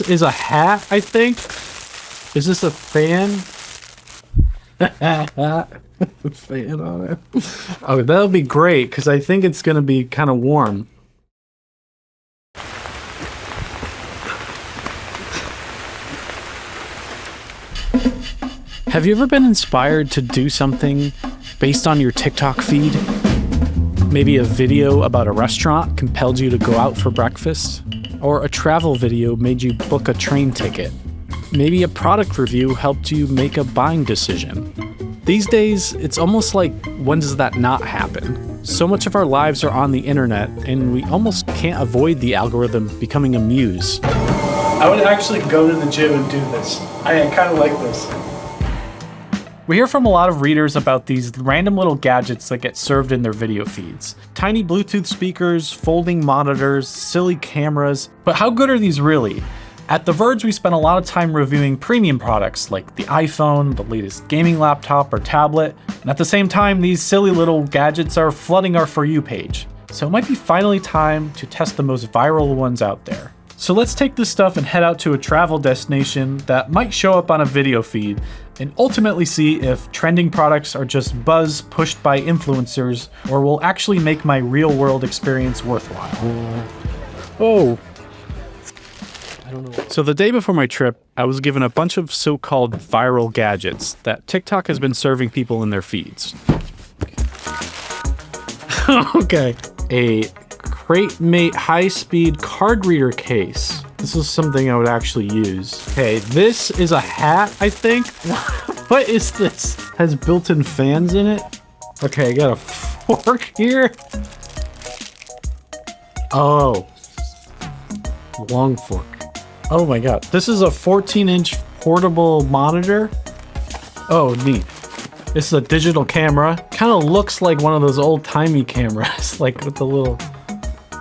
this is a hat, I think. Is this a fan? Fan on it. Oh, that'll be great, because I think it's going to be kind of warm. Have you ever been inspired to do something based on your TikTok feed? Maybe a video about a restaurant compelled you to go out for breakfast? Or a travel video made you book a train ticket? Maybe a product review helped you make a buying decision? These days, it's almost like, when does that not happen? So much of our lives are on the internet, and we almost can't avoid the algorithm becoming a muse. I would actually go to the gym and do this. I kind of like this. We hear from a lot of readers about these random little gadgets that get served in their video feeds. Tiny Bluetooth speakers, folding monitors, silly cameras. But how good are these really? At The Verge, we spent a lot of time reviewing premium products like the iPhone, the latest gaming laptop or tablet, and at the same time, these silly little gadgets are flooding our For You page. So it might be finally time to test the most viral ones out there. So let's take this stuff and head out to a travel destination that might show up on a video feed and ultimately see if trending products are just buzz pushed by influencers or will actually make my real world experience worthwhile. Oh. I don't know. So the day before my trip, I was given a bunch of so-called viral gadgets that TikTok has been serving people in their feeds. Okay. A CrateMate high-speed card reader case. This is something I would actually use. Okay, this is a hat, I think. What is this? Has built-in fans in it? Okay, I got a fork here. Oh. Long fork. Oh my god. This is a 14-inch portable monitor. Oh, neat. This is a digital camera. Kind of looks like one of those old-timey cameras, like with the little...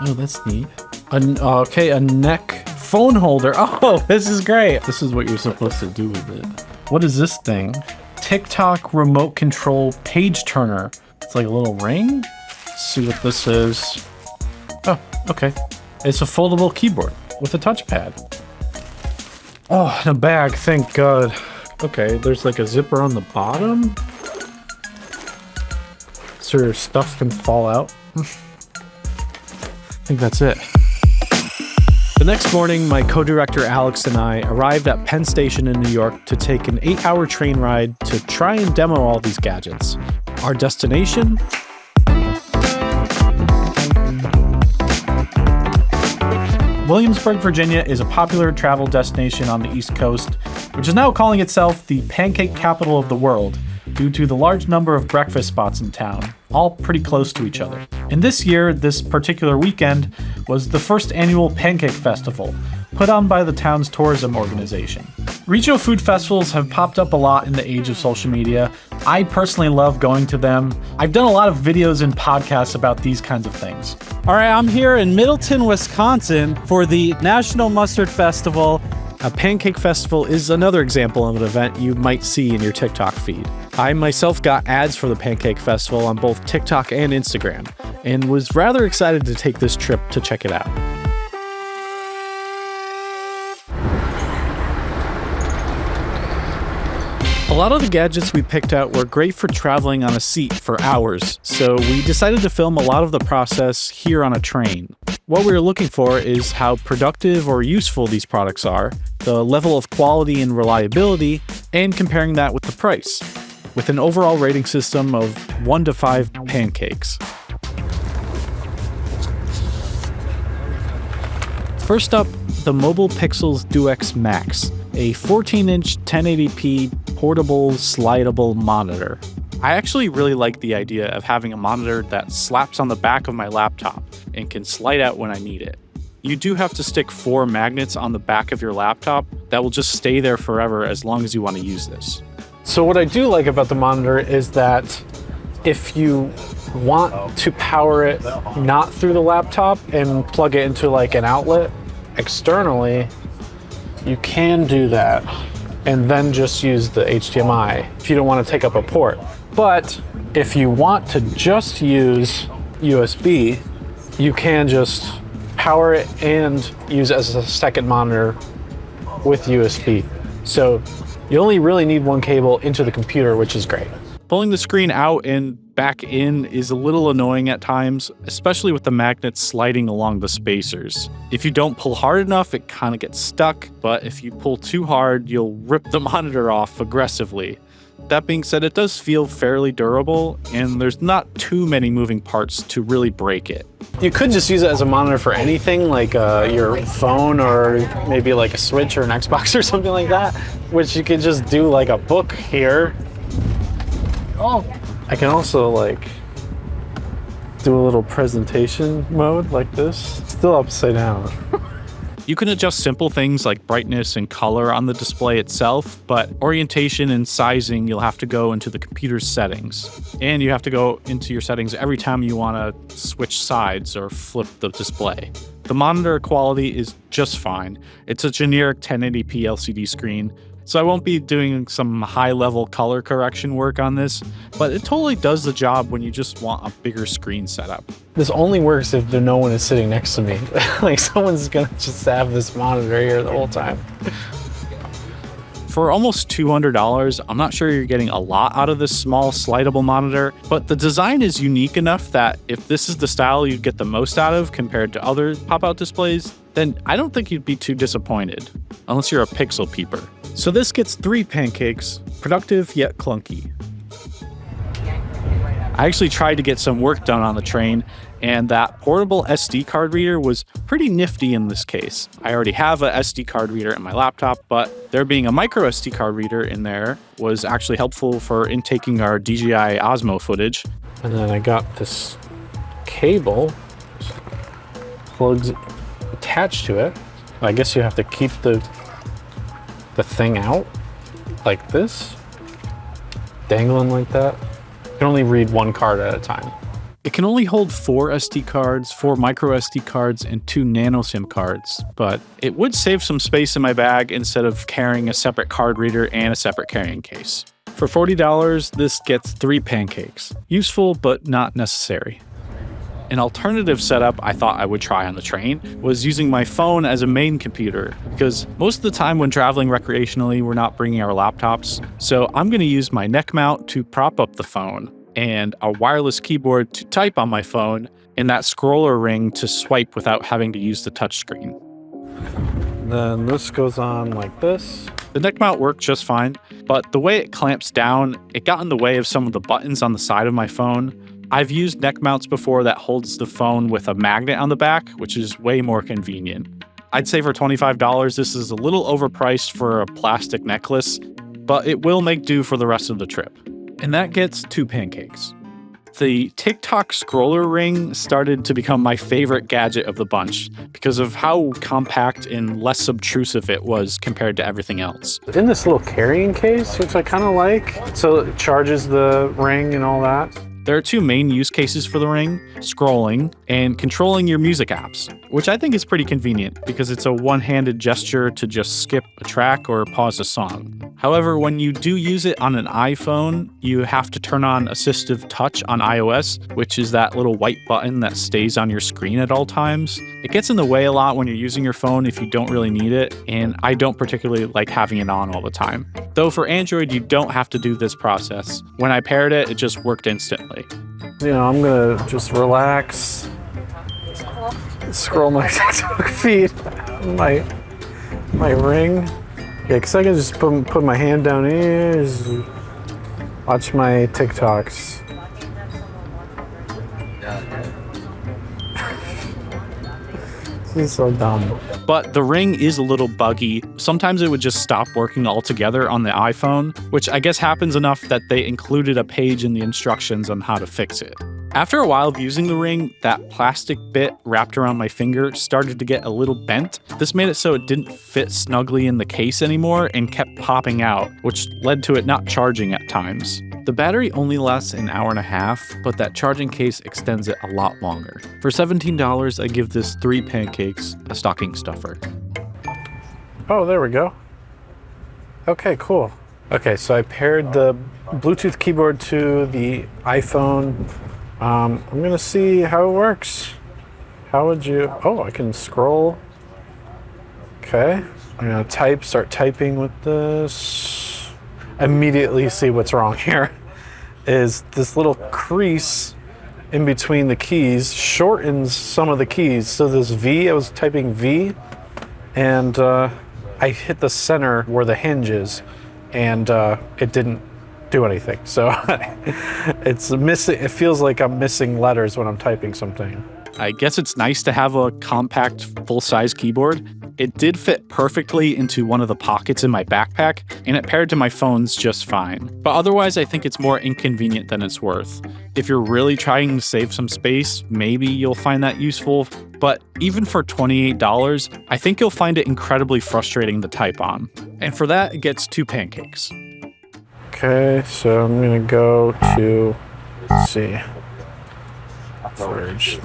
Oh, that's neat. Okay, a neck phone holder. Oh, this is great. This is what you're supposed to do with it. What is this thing? TikTok remote control page turner. It's like a little ring. Let's see what this is. Oh, okay. It's a foldable keyboard with a touchpad. Oh, and a bag, thank God. Okay, there's like a zipper on the bottom. So your stuff can fall out. I think that's it. The next morning, my co-director Alex and I arrived at Penn Station in New York to take an 8-hour train ride to try and demo all these gadgets. Our destination? Williamsburg, Virginia is a popular travel destination on the East Coast, which is now calling itself the Pancake Capital of the world due to the large number of breakfast spots in town, all pretty close to each other. And this year, this particular weekend, was the first annual Pancake Festival, put on by the town's tourism organization. Regional food festivals have popped up a lot in the age of social media. I personally love going to them. I've done a lot of videos and podcasts about these kinds of things. All right, I'm here in Middleton, Wisconsin for the National Mustard Festival. A Pancake Festival is another example of an event you might see in your TikTok feed. I myself got ads for the Pancake Festival on both TikTok and Instagram, and was rather excited to take this trip to check it out. A lot of the gadgets we picked out were great for traveling on a seat for hours, so we decided to film a lot of the process here on a train. What we were looking for is how productive or useful these products are, the level of quality and reliability, and comparing that with the price, with an overall rating system of 1 to 5 pancakes. First up, the Mobile Pixels Duex Max, a 14-inch 1080p portable slidable monitor. I actually really like the idea of having a monitor that slaps on the back of my laptop and can slide out when I need it. You do have to stick 4 magnets on the back of your laptop that will just stay there forever as long as you want to use this. So what I do like about the monitor is that if you want to power it not through the laptop and plug it into like an outlet externally, you can do that and then just use the HDMI if you don't want to take up a port. But if you want to just use USB, you can just power it and use it as a second monitor with USB. So you only really need one cable into the computer, which is great. Pulling the screen out and back in is a little annoying at times, especially with the magnets sliding along the spacers. If you don't pull hard enough, it kind of gets stuck, but if you pull too hard, you'll rip the monitor off aggressively. That being said, it does feel fairly durable, and there's not too many moving parts to really break it. You could just use it as a monitor for anything, like your phone or maybe like a Switch or an Xbox or something like that, which you could just do like a book here. Oh, I can also like do a little presentation mode like this, still upside down. You can adjust simple things like brightness and color on the display itself, but orientation and sizing, you'll have to go into the computer's settings. And you have to go into your settings every time you want to switch sides or flip the display. The monitor quality is just fine. It's a generic 1080p LCD screen, so I won't be doing some high-level color correction work on this, but it totally does the job when you just want a bigger screen setup. This only works if no one is sitting next to me. Like someone's gonna just have this monitor here the whole time. For almost $200, I'm not sure you're getting a lot out of this small slidable monitor, but the design is unique enough that if this is the style you'd get the most out of compared to other pop-out displays, then I don't think you'd be too disappointed, unless you're a pixel peeper. So this gets 3 pancakes, productive yet clunky. I actually tried to get some work done on the train, and that portable SD card reader was pretty nifty in this case. I already have a SD card reader in my laptop, but there being a micro SD card reader in there was actually helpful for intaking our DJI Osmo footage. And then I got this cable, plugs attached to it. I guess you have to keep the thing out like this, dangling like that. You can only read 1 card at a time. It can only hold 4 SD cards, 4 micro SD cards, and 2 nano SIM cards, but it would save some space in my bag instead of carrying a separate card reader and a separate carrying case. For $40, this gets 3 pancakes. Useful, but not necessary. An alternative setup I thought I would try on the train was using my phone as a main computer, because most of the time when traveling recreationally, we're not bringing our laptops. So I'm going to use my neck mount to prop up the phone, and a wireless keyboard to type on my phone, and that scroller ring to swipe without having to use the touchscreen. Then this goes on like this. The neck mount worked just fine, but the way it clamps down, it got in the way of some of the buttons on the side of my phone. I've used neck mounts before that holds the phone with a magnet on the back, which is way more convenient. I'd say for $25, this is a little overpriced for a plastic necklace, but it will make do for the rest of the trip. And that gets 2 pancakes. The TikTok scroller ring started to become my favorite gadget of the bunch because of how compact and less obtrusive it was compared to everything else. In this little carrying case, which I kind of like, so it charges the ring and all that. There are 2 main use cases for the ring: scrolling and controlling your music apps, which I think is pretty convenient because it's a one-handed gesture to just skip a track or pause a song. However, when you do use it on an iPhone, you have to turn on Assistive Touch on iOS, which is that little white button that stays on your screen at all times. It gets in the way a lot when you're using your phone if you don't really need it, and I don't particularly like having it on all the time. Though for Android, you don't have to do this process. When I paired it, it just worked instantly. You know, I'm gonna just relax, scroll my TikTok feed, my ring. Yeah, because I can just put my hand down here, just watch my TikToks. This is so dumb. But the ring is a little buggy. Sometimes it would just stop working altogether on the iPhone, which I guess happens enough that they included a page in the instructions on how to fix it. After a while of using the ring, that plastic bit wrapped around my finger started to get a little bent. This made it so it didn't fit snugly in the case anymore and kept popping out, which led to it not charging at times. The battery only lasts an hour and a half, but that charging case extends it a lot longer. For $17, I give this 3 pancakes a stocking stuffer. Oh, there we go. Okay, cool. Okay, so I paired the Bluetooth keyboard to the iPhone. I'm gonna see how it works. How would you, oh, I can scroll. Okay, I'm gonna start typing with this. Immediately see what's wrong here. Is this little crease in between the keys shortens some of the keys. So this V, I was typing V, and I hit the center where the hinge is, and it didn't do anything. So it's missing. It feels like I'm missing letters when I'm typing something. I guess it's nice to have a compact, full-size keyboard. It did fit perfectly into one of the pockets in my backpack, and it paired to my phones just fine. But otherwise, I think it's more inconvenient than it's worth. If you're really trying to save some space, maybe you'll find that useful. But even for $28, I think you'll find it incredibly frustrating to type on. And for that, it gets 2 pancakes. Okay, so I'm gonna go to, let's see, Verge.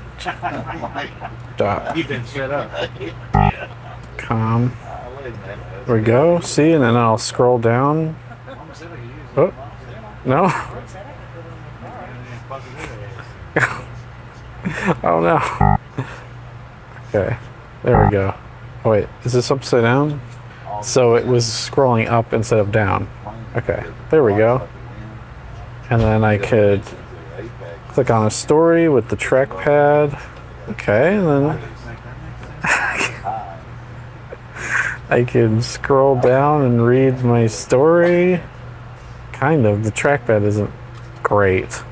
.com. There we go. See, and then I'll scroll down. Oh, no. Oh no. Okay, there we go. Oh wait, is this upside down? So it was scrolling up instead of down. Okay, there we go. And then I could click on a story with the trackpad. Okay, and then I can scroll down and read my story. Kind of. The trackpad isn't great.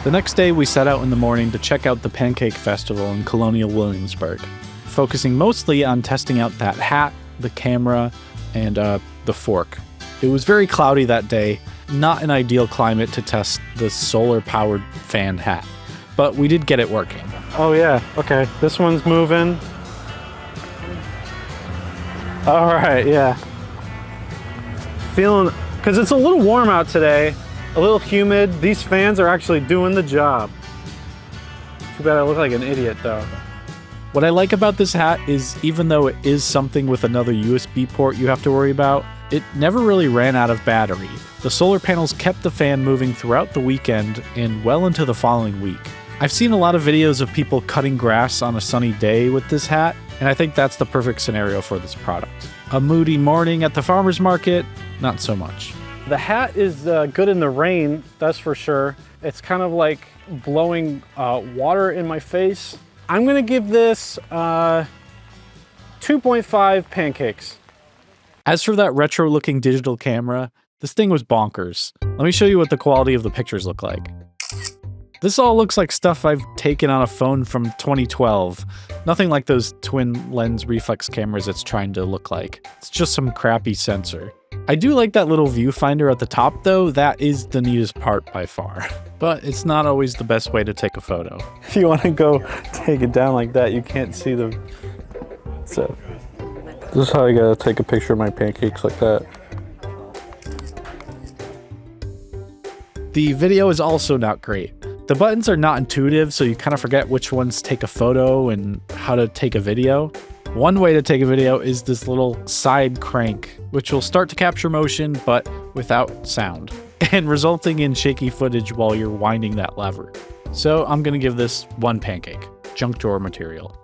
The next day, we set out in the morning to check out the Pancake Festival in Colonial Williamsburg, focusing mostly on testing out that hat, the camera, and the fork. It was very cloudy that day, not an ideal climate to test the solar-powered fan hat, but we did get it working. Oh yeah, okay, this one's moving. All right, yeah. Feeling, because it's a little warm out today, a little humid. These fans are actually doing the job. Too bad I look like an idiot though. What I like about this hat is even though it is something with another USB port you have to worry about, it never really ran out of battery. The solar panels kept the fan moving throughout the weekend and well into the following week. I've seen a lot of videos of people cutting grass on a sunny day with this hat, and I think that's the perfect scenario for this product. A moody morning at the farmer's market, not so much. The hat is good in the rain, that's for sure. It's kind of like blowing water in my face. I'm gonna give this 2.5 pancakes. As for that retro-looking digital camera, this thing was bonkers. Let me show you what the quality of the pictures look like. This all looks like stuff I've taken on a phone from 2012. Nothing like those twin lens reflex cameras it's trying to look like. It's just some crappy sensor. I do like that little viewfinder at the top though. That is the neatest part by far. But it's not always the best way to take a photo. If you want to go take it down like that, you can't see the... So, this is how I gotta take a picture of my pancakes like that. The video is also not great. The buttons are not intuitive, so you kind of forget which ones take a photo and how to take a video. One way to take a video is this little side crank, which will start to capture motion, but without sound, and resulting in shaky footage while you're winding that lever. So I'm gonna give this 1 pancake, junk drawer material.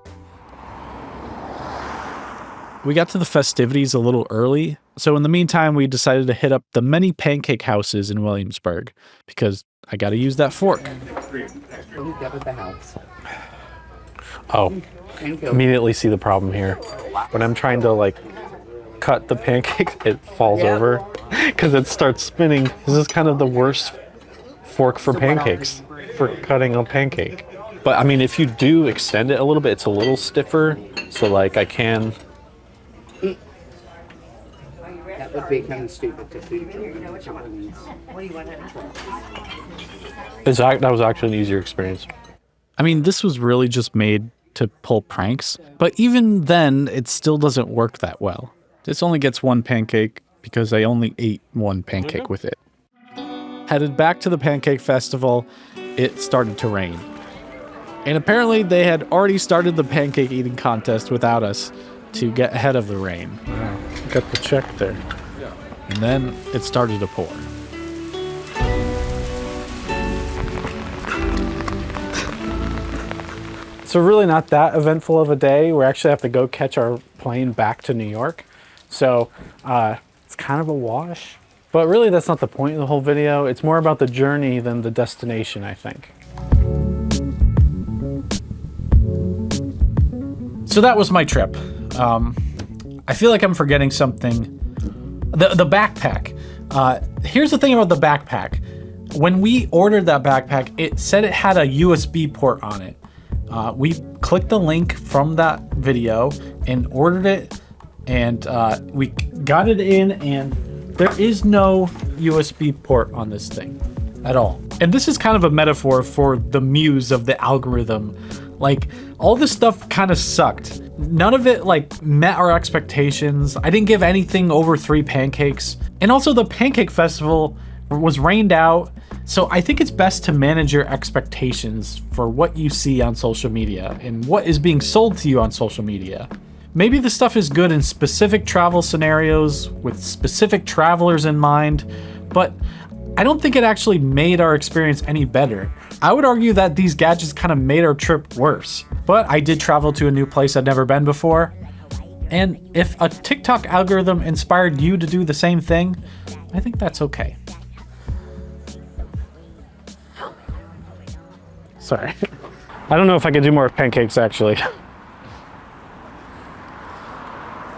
We got to the festivities a little early, so in the meantime, we decided to hit up the many pancake houses in Williamsburg, because I gotta use that fork. Oh, immediately see the problem here. When I'm trying to like cut the pancakes, it falls over because it starts spinning. This is kind of the worst fork for pancakes, for cutting a pancake. But I mean, if you do extend it a little bit, it's a little stiffer, so like I can... That would be kind of stupid to do. That was actually an easier experience. I mean, this was really just made to pull pranks, but even then, it still doesn't work that well. This only gets 1 pancake because I only ate 1 pancake with it. Headed back to the Pancake Festival, it started to rain. And apparently they had already started the pancake eating contest without us to get ahead of the rain. Wow, got the check there. And then it started to pour. So really not that eventful of a day. We actually have to go catch our plane back to New York. So it's kind of a wash. But really that's not the point of the whole video. It's more about the journey than the destination, I think. So that was my trip. I feel like I'm forgetting something. The backpack. Here's the thing about the backpack. When we ordered that backpack, it said it had a USB port on it. We clicked the link from that video and ordered it, and we got it in, and there is no USB port on this thing at all. And this is kind of a metaphor for the muse of the algorithm. Like, all this stuff kind of sucked. None of it like met our expectations. I didn't give anything over 3 pancakes. And also the Pancake Festival was rained out. So I think it's best to manage your expectations for what you see on social media and what is being sold to you on social media. Maybe the stuff is good in specific travel scenarios with specific travelers in mind, but I don't think it actually made our experience any better. I would argue that these gadgets kind of made our trip worse. But I did travel to a new place I'd never been before. And if a TikTok algorithm inspired you to do the same thing, I think that's okay. Sorry. I don't know if I could do more pancakes, actually.